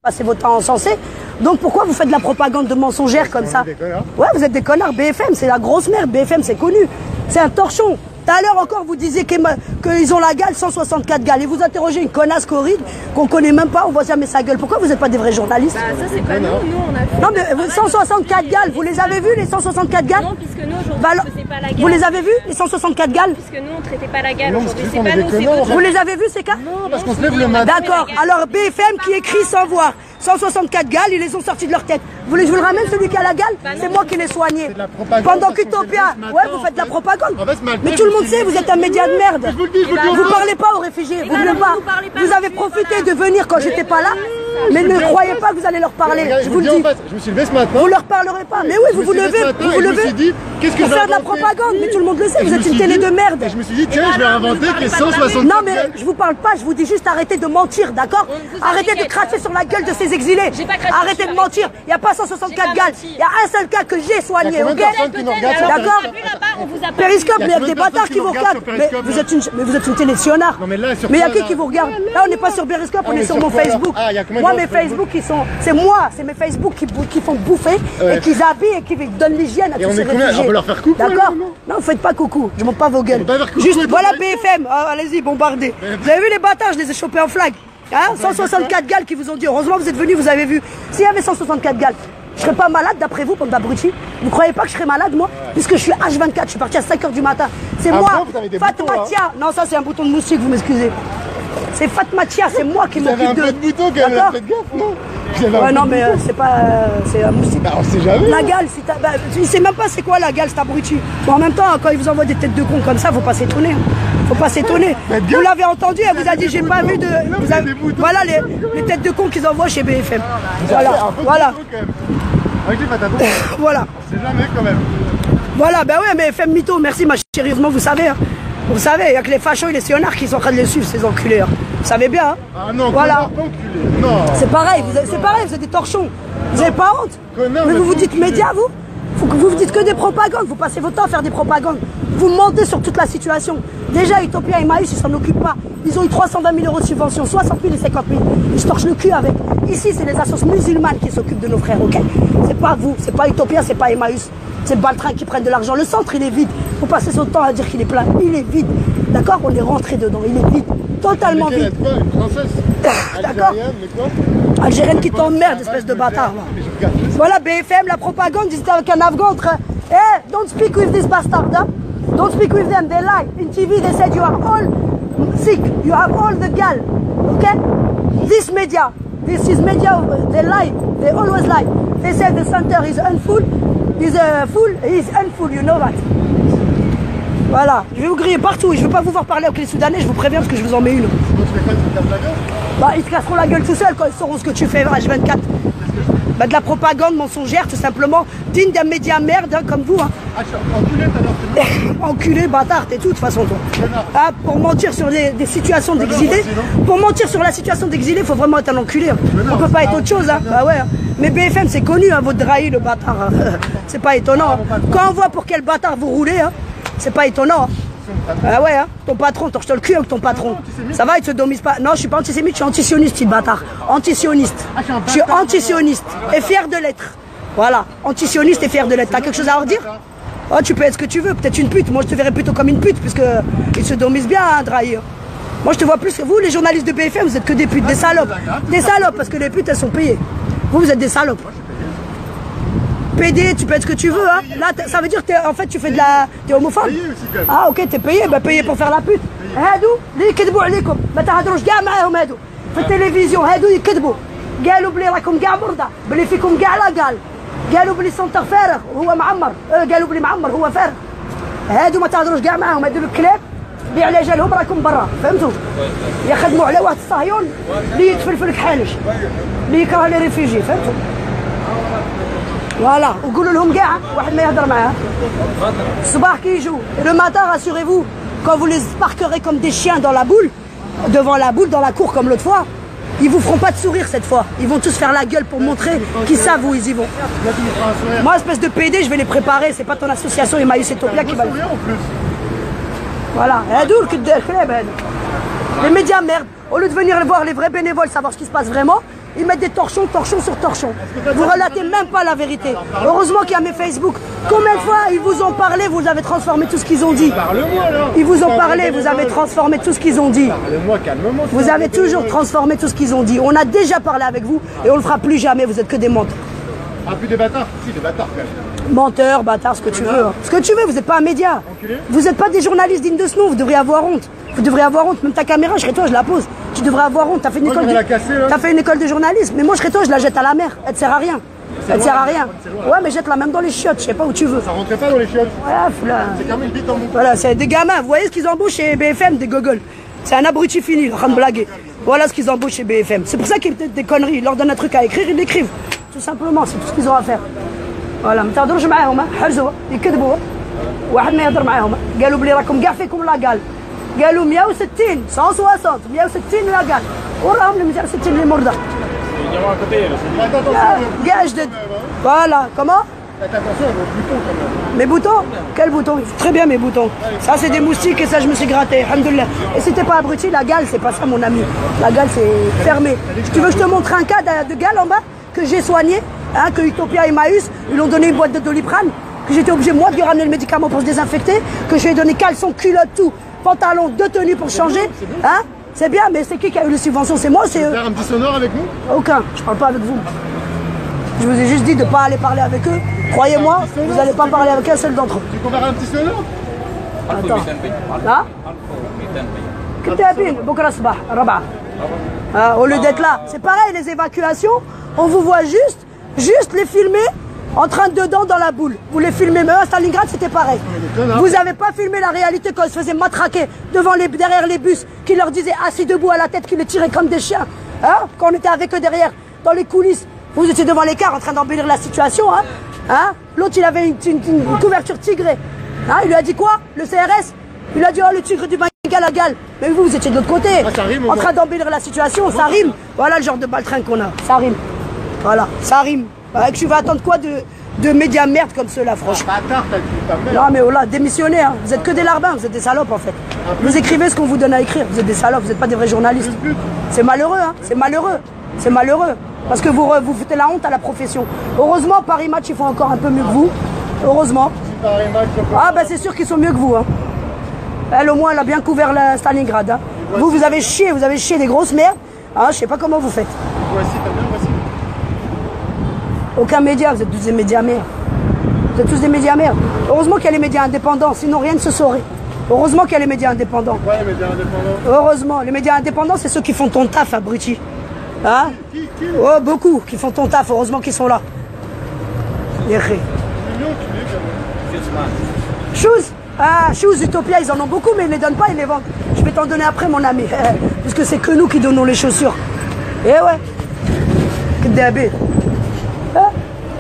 passez votre temps encensé. Donc pourquoi vous faites de la propagande de mensongère comme ça? Ouais, vous êtes des connards. BFM, c'est la grosse merde. BFM, c'est connu. C'est un torchon. Tout à l'heure encore, vous disiez qu'ils ont la gale, 164 gales. Et vous interrogez une connasse corride qu'on connaît même pas, on voit jamais sa gueule. Pourquoi vous n'êtes pas des vrais journalistes? Bah ça c'est pas nous on a fait... Non mais 164 gales, vous les avez vus les 164 gales? Non, puisque nous aujourd'hui on faisait pas la gale. Vous les avez vus les 164 gales? Puisque nous on traitait pas la gale aujourd'hui, c'est pas nous, c'est d'autres. Vous les avez vus ces cas? Non, parce qu'on se lève le matin. D'accord, alors BFM qui écrit sans voir. 164 gales, ils les ont sortis de leur tête. Vous voulez que je vous le ramène celui qui a la gale? C'est moi qui l'ai soigné. Pendant qu'Utopia, ouais, vous faites de la propagande. Mais tout le monde sait, vous êtes un média de merde. Vous parlez pas aux réfugiés, vous voulez pas. Vous avez profité de venir quand j'étais pas là, mais ne croyez pas que vous allez leur parler. Je vous le dis. Je me suis levé ce matin. Vous leur parlerez pas. Mais oui, vous vous levez, pour faire de la propagande. Mais tout le monde le sait, vous êtes une télé de merde. Et je me suis dit, tiens, je vais inventer que les 160. Non, mais je vous parle pas, je vous dis juste arrêtez de mentir, d'accord? Arrêtez de cracher sur la gueule de ces exilés. Arrêtez de mentir. Il n'y a pas 164 gales. Il y a un seul cas que j'ai soigné, ok? D'accord? Périscope, il y a des bâtards qui vous regardent. Mais vous êtes une télé sionard. Mais il y a qui vous regarde? Là, on n'est pas sur Périscope, on est sur mon Facebook. Moi, mes Facebook, c'est moi, c'est mes Facebook qui font bouffer et qui habillent et qui donnent l'hygiène à tous ces réfugiés. On peut leur faire coucou. D'accord? Non, vous faites pas coucou. Je monte pas vos gueules. Juste, voilà BFM. Allez-y, bombardez. Vous avez vu les bâtards, je les ai chopés en flag. Hein, 164 gales qui vous ont dit, heureusement vous êtes venus, vous avez vu. S'il y avait 164 gales, je serais pas malade d'après vous, comme d'abruti. Vous croyez pas que je serais malade moi? Puisque je suis H24, je suis parti à 5h du matin. C'est moi, Fatmatia. Non, ça c'est un bouton de moustique, vous m'excusez. C'est Fatmatia, c'est moi qui m'occupe de... Vous avez un peu de bouton quand même, faites gaffe, non? Ouais, non, mais c'est pas... c'est un moustique. Bah, on sait jamais. La gale, il sait même pas c'est quoi la gale, c'est abruti. Bon, en même temps, quand il vous envoie des têtes de con comme ça, faut pas s'étonner. Faut pas s'étonner. Vous l'avez entendu, elle vous a dit, j'ai pas vu de... Voilà les têtes de con qu'ils envoient chez BFM. Voilà, voilà. Voilà. On sait jamais quand même. Voilà, ben ouais, mais FM mytho, merci ma chérie, vous savez. Hein. Vous savez, il n'y a que les fachos et les sionards qui sont en train de les suivre, ces enculés. Hein. Vous savez bien, hein? Ah non, voilà. Non. C'est pareil, vous êtes des torchons. Vous n'avez pas honte? Mais vous vous dites médias, vous? Vous dites que des propagandes, vous passez votre temps à faire des propagandes. Vous mentez sur toute la situation. Déjà, Utopia et Emmaüs, ils s'en occupent pas. Ils ont eu 320 000 € de subvention, 60 000 et 50 000. Ils se torchent le cul avec. Ici, c'est les associations musulmanes qui s'occupent de nos frères, ok? C'est pas vous, c'est pas Utopia, c'est pas Emmaüs. C'est Baltrin qui prennent de l'argent. Le centre, il est vide. Vous passez son temps à dire qu'il est plein. Il est vide. D'accord? On est rentré dedans. Il est vide. Totalement vide. Une princesse? D'accord? Algérienne qui t'emmerde, espèce de bâtard. Voilà, BFM, la propagande, ils étaient avec un Afghan entre... Hey, don't speak with this bastard, hein? Don't speak with them, they lie. In TV, they said you are all sick. You have all the gal. Okay? This is media, they lie. They always lie. They said the center is unfull. He's full, he's unfull, you know that. Voilà, je vais vous griller partout. Je ne veux pas vous voir parler avec les Soudanais, je vous préviens parce que je vous en mets une. Bah, ils te casseront la gueule tout seuls quand ils sauront ce que tu fais, H24. Bah, de la propagande mensongère, tout simplement, digne d'un média merde, hein, comme vous. Hein. Ah, enculé, t'as l'air. Enculé, bâtard, t'es tout, de toute façon, toi. Ah, pour mentir sur des situations d'exilés, pour mentir sur la situation d'exilé, il faut vraiment être un enculé. Hein. On peut pas être autre chose, hein. Bah ouais. Hein. Mais BFM, c'est connu, hein, votre drahi, le bâtard. Hein. C'est pas étonnant. Hein. Quand on voit pour quel bâtard vous roulez, hein, c'est pas étonnant. Hein. Ah ouais, hein, ton patron, torche-toi le cul avec ton patron. Ça va, il te sodomise pas. Non, je suis pas antisémite, je suis antisioniste, petit bâtard. Antisioniste. Je suis antisioniste et fier de l'être. Voilà, antisioniste et fier de l'être. T'as quelque chose à redire? Oh, tu peux être ce que tu veux, peut-être une pute. Moi, je te verrais plutôt comme une pute, puisque ils se domisent bien, hein, Drahi. Moi, je te vois plus que vous, les journalistes de BFM, vous êtes que des putes, des salopes. Des salopes, parce que les putes, elles sont payées. Vous êtes des salopes. PD, tu peux être ce que tu veux, hein. Là, ça veut dire que en fait, tu fais de la... T'es homophobe. Ah, ok, t'es payé, bah payé pour faire la pute. هادو اللي يكذبوا عليكم ما تهضروش كاع معاهم هادو في التلفزيون هادو يكذبوا قالوا بلي راكم كاع مرضى بلي فيكم كاع لا قالوا بلي سنتر فارغ وهو معمر قالوا بلي معمر هو فارغ هادو ما تهضروش كاع معاهم هادو الكلاب اللي على جالهم راكم برا فهمتوا يخدموا على واحد الصهيون اللي يتفلفل كحالش اللي يكره لي ريفيجي فهمتوا Voilà, وقولوا لهم كاع واحد ما يهضر معاه الصباح كي يجوا le matin rassurez-vous quand vous les parquerez comme des chiens dans la boule devant la boule dans la cour comme l'autre fois ils vous feront pas de sourire cette fois ils vont tous faire la gueule pour montrer qu'ils savent où ils y vont. Moi espèce de PD je vais les préparer c'est pas ton association Emmaüs Utopia qui va le faire. Voilà, les médias merde au lieu de venir voir les vrais bénévoles savoir ce qui se passe vraiment Ils mettent des torchons, torchons sur torchons. Vous relatez même pas la vérité. Heureusement qu'il y a mes Facebook. Combien de fois ils vous ont parlé, vous avez transformé tout ce qu'ils ont dit. Parle-moi alors. Ils vous ont parlé, vous avez transformé tout ce qu'ils ont dit. Parle-moi calmement. Vous avez toujours transformé tout ce qu'ils ont dit. On a déjà parlé avec vous et on le fera plus jamais. Vous êtes que des menteurs. Ah, plus des bâtards. Si, des bâtards quand même. Menteurs, bâtards, ce que tu veux. Ce que tu veux, vous n'êtes pas un média. Vous n'êtes pas des journalistes dignes de ce nom, vous devriez avoir honte. Vous devriez avoir honte. Même ta caméra, je serais toi, je la pose. Tu devrais avoir honte. T'as fait une école fait une école de journalisme. Mais moi, je serais toi, je la jette à la mer. Elle te sert à rien. Elle te sert à rien. Ouais, mais jette-la même dans les chiottes, je sais pas où tu veux. Ça rentrait pas dans les chiottes. Voilà, c'est quand même une bite en boucle. Voilà, c'est des gamins. Vous voyez ce qu'ils embauchent chez BFM, des gogoles. C'est un abruti fini, en train de blaguer. Voilà ce qu'ils embauchent chez BFM. C'est pour ça qu'ils mettent des conneries. Ils leur donnent un truc à écrire, ils l'écrivent. Tout simplement, c'est tout ce qu'ils ont à faire. Voilà, ما تهضروش معاهم حرزوا يكذبوا واحد ما يهضر معاهم قالوا بلي راكم كاع فيكم لاكال قالوا 160 160 160 لاكال وراهم ال 160 اللي مرضى كاع جدد. Voilà, comment? Faites attention à vos boutons quand même. Mes boutons? Quels boutons? Très bien mes boutons. Ça c'est des moustiques et ça je me suis gratté, alhamdoulilah. Et si t'es pas abruti, la gale c'est pas ça mon ami. La gale c'est fermé. Tu veux que je te montre un cas de gale en bas que j'ai soigné, hein, que Utopia et Emmaüs, ils lui ont donné une boîte de Doliprane, que j'étais obligé moi de lui ramener le médicament pour se désinfecter, que je lui ai donné caleçon, culotte, tout, pantalon, 2 tenues pour changer, hein? C'est bien, mais c'est qui a eu les subventions? C'est moi, c'est eux? Faire un petit sonore avec nous? Aucun, je parle pas avec vous. Je vous ai juste dit de ne pas aller parler avec eux. Croyez-moi, vous n'allez pas parler avec un seul d'entre eux. Tu peux faire un petit sonore? Attends. Hein? Au lieu d'être là, c'est pareil, les évacuations, on vous voit juste les filmer en train de dedans dans la boule. Vous les filmez, mais à Stalingrad c'était pareil. Vous n'avez pas filmé la réalité quand ils se faisaient matraquer derrière les bus, qui leur disaient assis debout à la tête, qui les tiraient comme des chiens. Hein? Quand on était avec eux derrière, dans les coulisses, vous étiez devant les cars en train d'embellir la situation. Hein? Hein? L'autre il avait une couverture tigrée. Hein? Il lui a dit quoi? Le CRS? Il a dit oh le tigre du Bengale à Gale. Mais vous étiez de l'autre côté, en train d'embellir la situation, ça rime. Voilà le genre de baltringue qu'on a, ça rime. Voilà, ça rime. Que tu vas attendre quoi de médias merde comme ceux-là, franchement. Bâtard, t'as dit ta mère. Non mais oh là, démissionnez, hein. Vous êtes que des larbins, vous êtes des salopes en fait. Vous écrivez ce qu'on vous donne à écrire, vous êtes des salopes, vous n'êtes pas des vrais journalistes. C'est malheureux, hein. C'est malheureux. C'est malheureux. Parce que vous foutez la honte à la profession. Heureusement, Paris Match, ils font encore un peu mieux que vous. Heureusement. Ah bah c'est sûr qu'ils sont mieux que vous. Hein. Elle au moins, elle a bien couvert la Stalingrad. Hein. Vous avez chié des grosses merdes. Hein, je sais pas comment vous faites. Voici, t'as bien, voici. Aucun média, vous êtes tous des médias mères. Vous êtes tous des médias mères. Heureusement qu'il y a les médias indépendants, sinon rien ne se saurait. Heureusement qu'il y a les médias indépendants. Ouais, les médias indépendants. Heureusement, les médias indépendants, c'est ceux qui font ton taf, abruti. Hein? Oh, beaucoup qui font ton taf, heureusement qu'ils sont là. Shoes. Ah, Shoes, Utopia, ils en ont beaucoup, mais ils ne les donnent pas, ils les vendent. Je vais t'en donner après, mon ami. Puisque c'est que nous qui donnons les chaussures. Eh ouais. Que débile.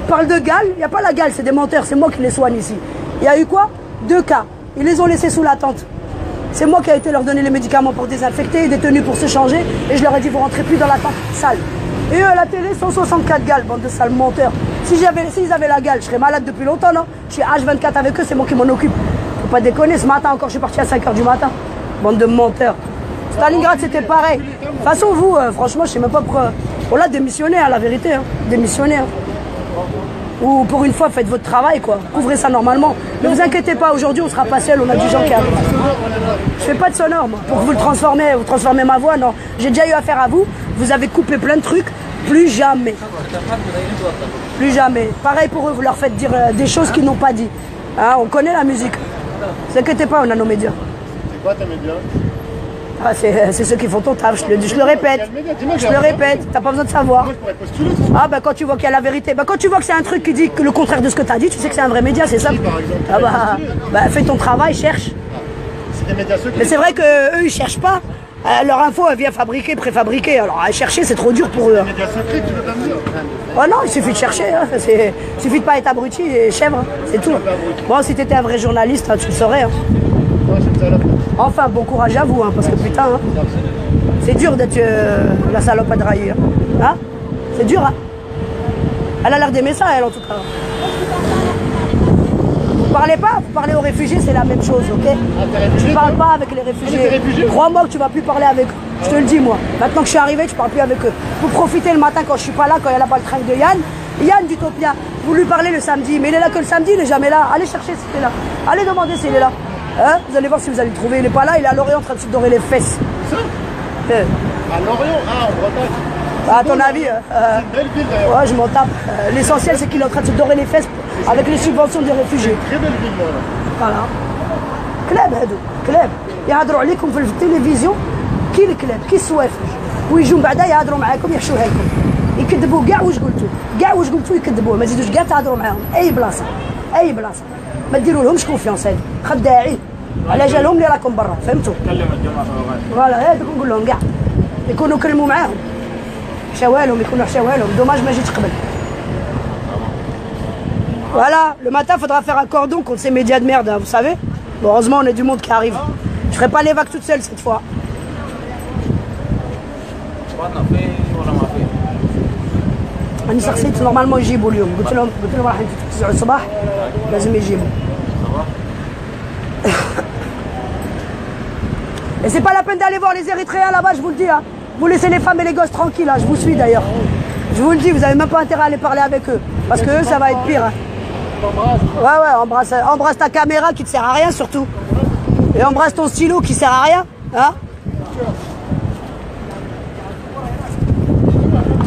Parle de gale, il n'y a pas la gale, c'est des menteurs, c'est moi qui les soigne ici. Il y a eu quoi? 2 cas. Ils les ont laissés sous la tente. C'est moi qui ai été leur donner les médicaments pour désinfecter, des tenues pour se changer, et je leur ai dit vous rentrez plus dans la tente sale. Et eux à la télé, 164 gales, bande de sales menteurs. S'ils avaient la gale, je serais malade depuis longtemps, non? Je suis H24 avec eux, c'est moi qui m'en occupe. Faut pas déconner, ce matin encore, je suis parti à 5h du matin. Bande de menteurs. Stalingrad, c'était pareil. De toute façon, vous, franchement, je sais même pas pourquoi. On l'a démissionné, hein, la vérité. Hein. Démissionné. Hein. Ou pour une fois, faites votre travail, quoi. Couvrez ça normalement. Ne vous inquiétez pas, aujourd'hui, on sera pas seul, on a du gens qui arrivent. Je fais pas de sonore, moi. Pour que vous transformez ma voix, non. J'ai déjà eu affaire à vous. Vous avez coupé plein de trucs. Plus jamais. Plus jamais. Pareil pour eux, vous leur faites dire des choses qu'ils n'ont pas dit. Hein, on connaît la musique. Ne vous inquiétez pas, on a nos médias. C'est quoi tes médias? Ah, c'est ceux qui font ton taf, je le répète. Je le répète, t'as pas besoin de savoir. Ah bah quand tu vois qu'il y a la vérité, bah quand tu vois que c'est un truc qui dit que le contraire de ce que t'as dit, tu sais que c'est un vrai média, c'est ça. Ah bah fais ton travail, cherche. Mais c'est vrai que eux ils cherchent pas. Leur info elle vient fabriquer, préfabriquer. Alors à chercher c'est trop dur pour eux. Les médias secrets, tu veux pas me dire? Oh non, il suffit de chercher, hein. Il suffit de pas être abruti et chèvre, hein. C'est tout. Bon si t'étais un vrai journaliste, hein, tu le saurais. Hein. Enfin, bon courage à vous, hein, parce que putain, hein, c'est dur d'être la salope à drailler. Hein. C'est dur, hein. Elle a l'air d'aimer ça, elle, en tout cas. Vous parlez pas, vous parlez aux réfugiés, c'est la même chose, ok? Tu parles pas avec les réfugiés. Crois-moi que tu vas plus parler avec eux. Je te le dis, moi. Maintenant que je suis arrivé, je parle plus avec eux. Vous profitez le matin quand je suis pas là, quand il y a la baltringue de Yann. Yann d'Utopia, vous lui parlez le samedi, mais il est là que le samedi, il n'est jamais là. Allez chercher s'il est là. Allez demander s'il est là. Hein, vous allez voir si vous allez le trouver. Il n'est pas là, il est à Lorient en train de se dorer les fesses. Ça À Lorient? Ah, en Bretagne. À ton avis C'est une belle ville d'ailleurs. Ouais, je m'en tape. L'essentiel, c'est qu'il est en train de se dorer les fesses avec les subventions des réfugiés. Très belle ville, moi, là. Voilà. كلاب هادو كلاب يهضروا عليكم في التلفزيون كي الكلاب كي السوافج ويجوا من بعدا يهضروا معاكم يحشوها لكم يكذبوا كاع واش قلتوا كاع واش قلتوا يكذبوه ما تزيدوش كاع تهضروا معاهم اي بلاصه اي بلاصه ما ديروا لهمش كونفيونس هادي خداعين على جالهم اللي راكم برا فهمتوا كلم الجماعه فوالا هادوك نقول لهم كاع يكونوا كلموا معاهم حشاوالهم يكونوا حشاوالهم دوماج ما جيتش قبل. Voilà, le matin, il faudra faire un cordon contre ces médias de merde, hein, vous savez. Bon, heureusement, on est du monde qui arrive. Je ferai pas les vagues toute seule cette fois. أنا شخصيت normalement يجيبوا اليوم قلت لهم راح نتفق 9 الصباح لازم يجيبوا. Et c'est pas la peine d'aller voir les Érythréens là-bas, je vous le dis. Hein. Vous laissez les femmes et les gosses tranquilles, hein. Je vous suis d'ailleurs. Je vous le dis, vous avez même pas intérêt à aller parler avec eux. Parce que eux, ça va être pire. Hein. Ouais, embrasse ta caméra qui te sert à rien surtout. Et embrasse ton stylo qui sert à rien. Hein.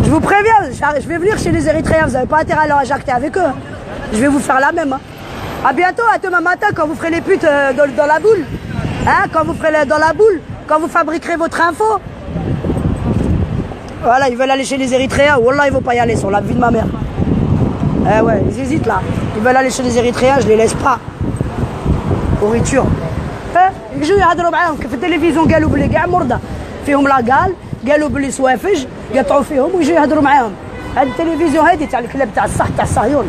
Je vous préviens, je vais venir chez les Érythréens, vous n'avez pas intérêt à leur jacter avec eux. Hein. Je vais vous faire la même. Hein. À bientôt, à demain matin quand vous ferez les putes dans la boule. Hein, quand vous ferez dans la boule, quand vous fabriquerez votre info. Voilà, ils veulent aller chez les Érythréens. Wallah, ils ne vont pas y aller sur la vie de ma mère. Eh ouais, ils hésitent là. Ils veulent aller chez les Érythréens, je les laisse pas. Pourriture. يجوا يهضروا معاهم كيف التلفزيون قالوا بلي كاع مرضى فيهم لاكال قالوا بلي سوافج قطعوا فيهم ويجوا يهضروا معاهم. هاد التلفزيون هادي تاع الكلاب تاع الصح تاع الصهيون.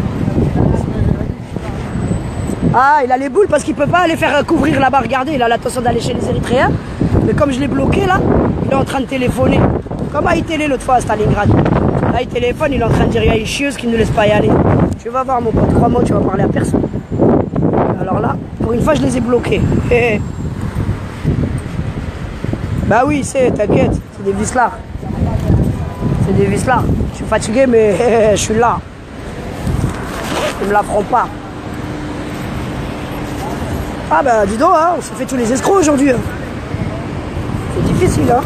Ah, il a les boules parce qu'il peut pas aller faire couvrir là-bas. Regardez, il a l'intention d'aller chez les Érythréens. Mais comme je l'ai bloqué là, il est en train de téléphoner. Comme à Itélé l'autre fois à Stalingrad. Là, il téléphone, il est en train de dire il y a une chieuse qui ne nous laisse pas y aller. Tu vas voir mon pote, crois-moi, tu vas parler à personne. Alors là, pour une fois, je les ai bloqués. Bah oui, t'inquiète, c'est des vislards. C'est des vislards. Je suis fatigué, mais je suis là. Ils me la feront pas. Ah bah dis donc, hein, on se fait tous les escrocs aujourd'hui. Hein. C'est difficile, hein.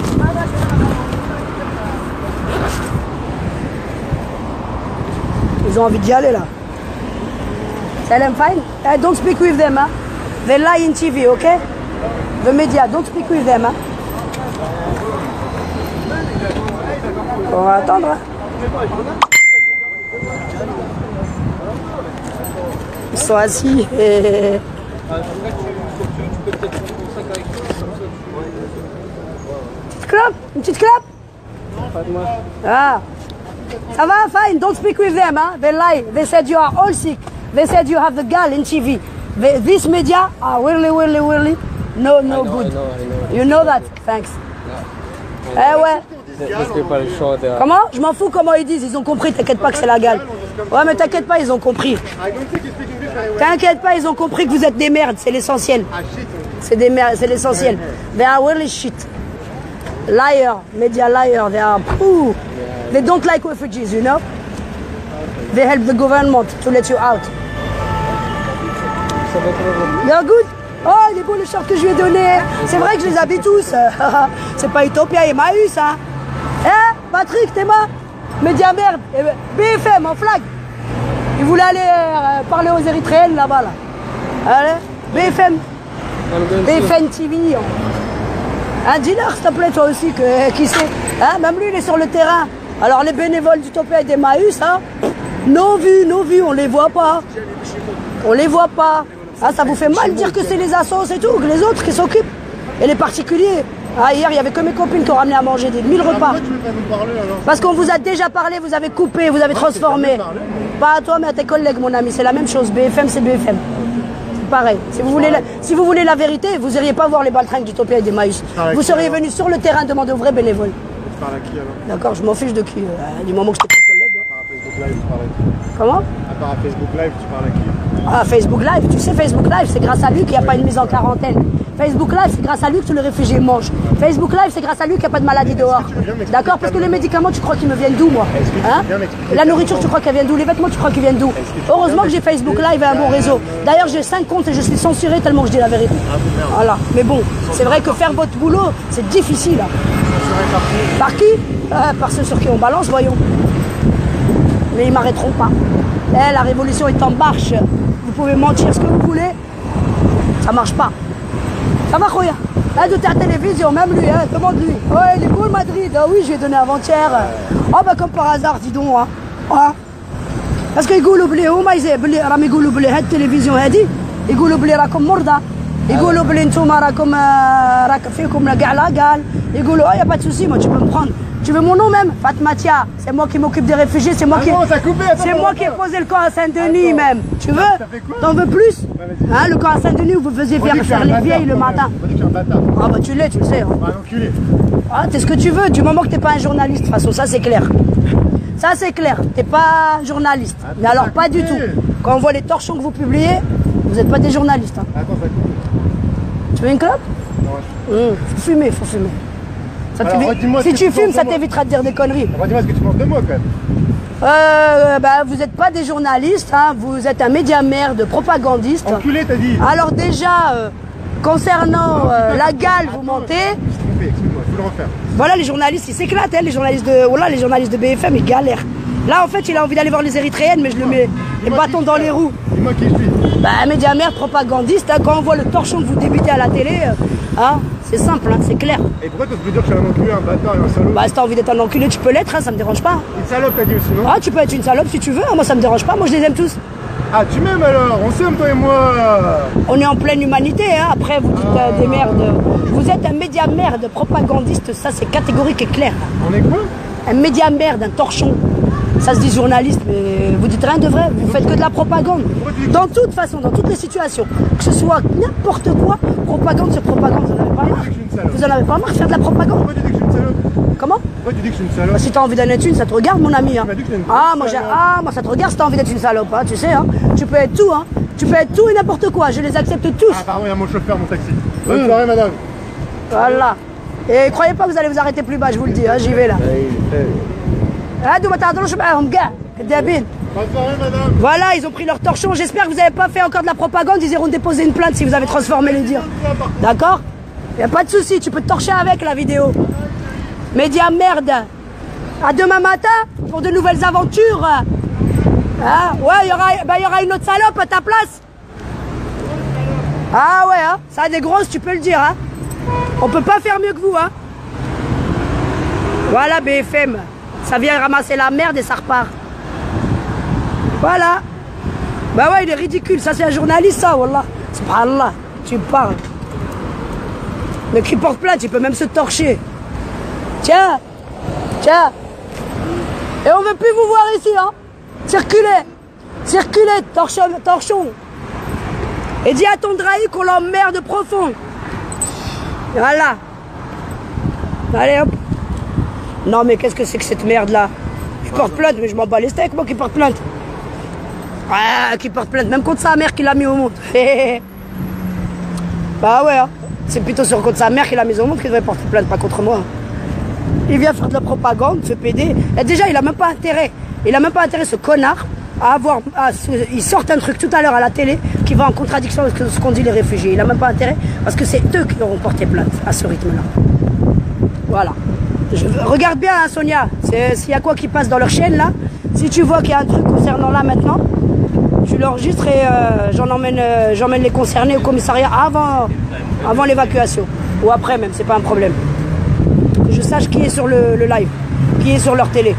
Ils ont envie d'y aller là. Salam fine? Don't speak with them, hein. They lie in TV, okay? The media, don't speak with them, hein. On va attendre, hein. Ils sont assis et... Une petite clope? Ah. Ça va, fine, don't speak with them, huh? They lie. They said you are all sick. They said you have the gal in TV. This media are really no good. I know. You know that? Thanks. Eh ouais. Comment? Je m'en fous comment ils disent, ils ont compris, t'inquiète pas que c'est la gale. Ouais mais t'inquiète pas, ils ont compris. T'inquiète pas, ils ont compris que vous êtes des merdes, c'est l'essentiel. C'est des merdes, c'est l'essentiel. They are really shit. Liar, media liar, they are pooh. They don't like refugees, you know? They help the government to let you out. You're good? Oh, il est beau le short que je lui ai donné. C'est vrai que je les habille tous. C'est pas Utopia et Emmaüs, hein? Hein? Patrick, t'es mort? Média merde. BFM en flag. Il voulait aller parler aux Érythréennes là-bas, là. Allez, BFM. BFM TV. Un dealer, s'il te plaît, toi aussi, qui sait? Hein? Même lui, il est sur le terrain. Alors, les bénévoles d'Utopia et d'Emmaüs, hein? Nos vues, on les voit pas. On les voit pas. Ah, ça vous fait mal de dire que c'est les assos et tout, que les autres qui s'occupent. Et les particuliers. Ah, hier, il n'y avait que mes copines qui ont ramené à manger des 1000 repas. Parce qu'on vous a déjà parlé, vous avez coupé, vous avez transformé. Pas à toi, mais à tes collègues, mon ami. C'est la même chose. BFM, c'est BFM. C'est pareil. Si vous voulez la vérité, vous n'iriez pas voir les baltringues d'Utopia et d'Emmaüs. Vous seriez venu sur le terrain demander aux vrais bénévoles. Tu parles à qui alors? D'accord, je m'en fiche de qui. Du moment que je t'ai pas collègue. À part Facebook Live, tu parles à qui? Comment? À part à Facebook Live, tu parles à qui? Ah, Facebook Live, tu sais, Facebook Live, c'est grâce à lui qu'il n'y a pas une mise en quarantaine. Facebook Live, c'est grâce à lui que tous les réfugiés mangent. Facebook Live, c'est grâce à lui qu'il n'y a pas de maladie dehors. D'accord? Parce que les médicaments, tu crois qu'ils me viennent d'où, moi? Hein? La nourriture, tu crois qu'elle vient d'où? Les vêtements, tu crois qu'ils viennent d'où? Heureusement que j'ai Facebook Live et un bon réseau. D'ailleurs, j'ai 5 comptes et je suis censuré tellement que je dis la vérité. Voilà. Mais bon, c'est vrai que faire votre boulot, c'est difficile. Par qui? Par ceux sur qui on balance, voyons. Mais ils m'arrêteront pas. Eh, la révolution est en marche. Vous pouvez mentir ce que vous voulez. Ça marche pas. Ça va, Khoya? Hein, de ta télévision, même lui, hein, demande-lui. Ouais, il est beau le Madrid. Ah oui, je lui ai donné avant-hier. Oh, bah comme par hasard, dis donc. Hein. Ah. Parce qu'ils يقولوا بلي هما راهم يقولوا بلي هاد التلفزيون هادي يقولوا بلي راكم مرضى يقولوا بلي نتوما راك فيكم كاع لاقال يقولوا oh y a pas de souci, moi tu peux me prendre. Tu veux mon nom même? Fatmatia, c'est moi qui m'occupe des réfugiés, c'est moi qui ai posé le camp à Saint-Denis même. Tu veux? T'en veux plus? Hein, le camp à Saint-Denis où vous faisiez faire les vieilles le matin. Ah bah tu l'es, tu le sais. Ah, t'es ce que tu veux, du moment que t'es pas un journaliste, de toute façon, ça c'est clair. Ça c'est clair, t'es pas journaliste. Mais alors pas du tout. Quand on voit les torchons que vous publiez, vous n'êtes pas des journalistes. Hein. Tu veux une clope? Faut fumer, faut fumer. Alors, si tu fumes, ça t'évitera de dire des conneries. Dis-moi ce que tu penses de moi quand même. Bah, vous n'êtes pas des journalistes, hein, vous êtes un média merde, propagandiste. Enculé, t'as dit. Alors déjà, concernant la gale, vous mentez. Excuse-moi, je veux le refaire. Voilà, les journalistes, ils s'éclatent, hein, les journalistes de BFM, ils galèrent. Là, en fait, il a envie d'aller voir les Érythréennes, mais je le mets les bâtons dans les roues. Dis-moi qui je suis. Bah, média merde, propagandiste, hein, quand on voit le torchon que vous débutez à la télé, hein, c'est simple, hein, c'est clair. Et pourquoi tu peux dire que je suis un enculé, un bâtard et un salaud? Bah, si t'as envie d'être un enculé, tu peux l'être, hein, ça me dérange pas. Une salope, t'as dit aussi, non? Ah, tu peux être une salope si tu veux, hein, moi ça me dérange pas, moi je les aime tous. Ah, tu m'aimes alors? On s'aime, toi et moi. On est en pleine humanité, hein, après vous dites des merdes. Vous êtes un média merde, propagandiste, ça c'est catégorique et clair. On est quoi? Un média merde, un torchon. Ça se dit journaliste, mais vous dites rien de vrai, vous faites que de la propagande. Dans toute façon, dans toutes les situations, que ce soit n'importe quoi, propagande sur propagande, vous en avez pas marre. Vous en avez pas marre de faire de la propagande? Pourquoi tu dis que je suis une salope? Comment? Pourquoi tu dis que je suis une salope? Bah, si t'as envie d'en être une, ça te regarde mon ami. Hein. Moi ça te regarde si t'as envie d'être une salope, hein, tu sais, hein. Tu peux être tout, hein. Tu peux être tout et n'importe quoi, je les accepte tous. Ah pardon, il y a mon chauffeur, mon taxi. Bonne soirée madame. Voilà. Et croyez pas que vous allez vous arrêter plus bas, je vous le dis, hein, j'y vais là. Voilà, ils ont pris leur torchon. J'espère que vous n'avez pas fait encore de la propagande. Ils iront déposer une plainte si vous avez transformé les dires. D'accord? Il n'y a pas de souci, tu peux te torcher avec la vidéo. Média merde. À demain matin pour de nouvelles aventures. Hein? Ouais, il y aura une autre salope à ta place. Ah ouais, hein? Ça a des grosses, tu peux le dire. Hein? On peut pas faire mieux que vous. Hein? Voilà BFM. Ça vient ramasser la merde et ça repart. Voilà. Bah ouais, il est ridicule. Ça, c'est un journaliste, ça, wallah. Subhanallah, tu parles. Mais qui porte plainte, il peut même se torcher. Tiens. Tiens. Et on veut plus vous voir ici, hein. Circulez. Circulez, torchon. Et dis à ton drahi qu'on l'emmerde profond. Voilà. Allez, hop. Non mais qu'est-ce que c'est que cette merde là? Je porte plainte, mais je m'en bats les steaks moi qui porte plainte. Ah, qui porte plainte, même contre sa mère qui l'a mis au monde. Bah ouais, hein. C'est plutôt sur contre sa mère qui l'a mis au monde qu'il devrait porter plainte, pas contre moi. Il vient faire de la propagande, se péder. Et déjà il a même pas intérêt. Il a même pas intérêt ce connard à avoir... il sort un truc tout à l'heure à la télé qui va en contradiction avec ce qu'ont dit les réfugiés. Il a même pas intérêt parce que c'est eux qui auront porté plainte à ce rythme-là. Voilà. Regarde bien, hein, Sonia, s'il y a quoi qui passe dans leur chaîne là, si tu vois qu'il y a un truc concernant là maintenant, tu l'enregistres et j'emmène les concernés au commissariat avant l'évacuation, ou après même, c'est pas un problème. Que je sache qui est sur le live, qui est sur leur télé.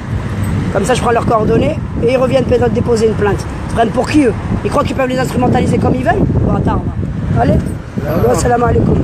Comme ça je prends leurs coordonnées et ils reviennent peut-être déposer une plainte. Ils se prennent pour qui eux? Ils croient qu'ils peuvent les instrumentaliser comme ils veulent? Bon, attends, allez, salam alaikum.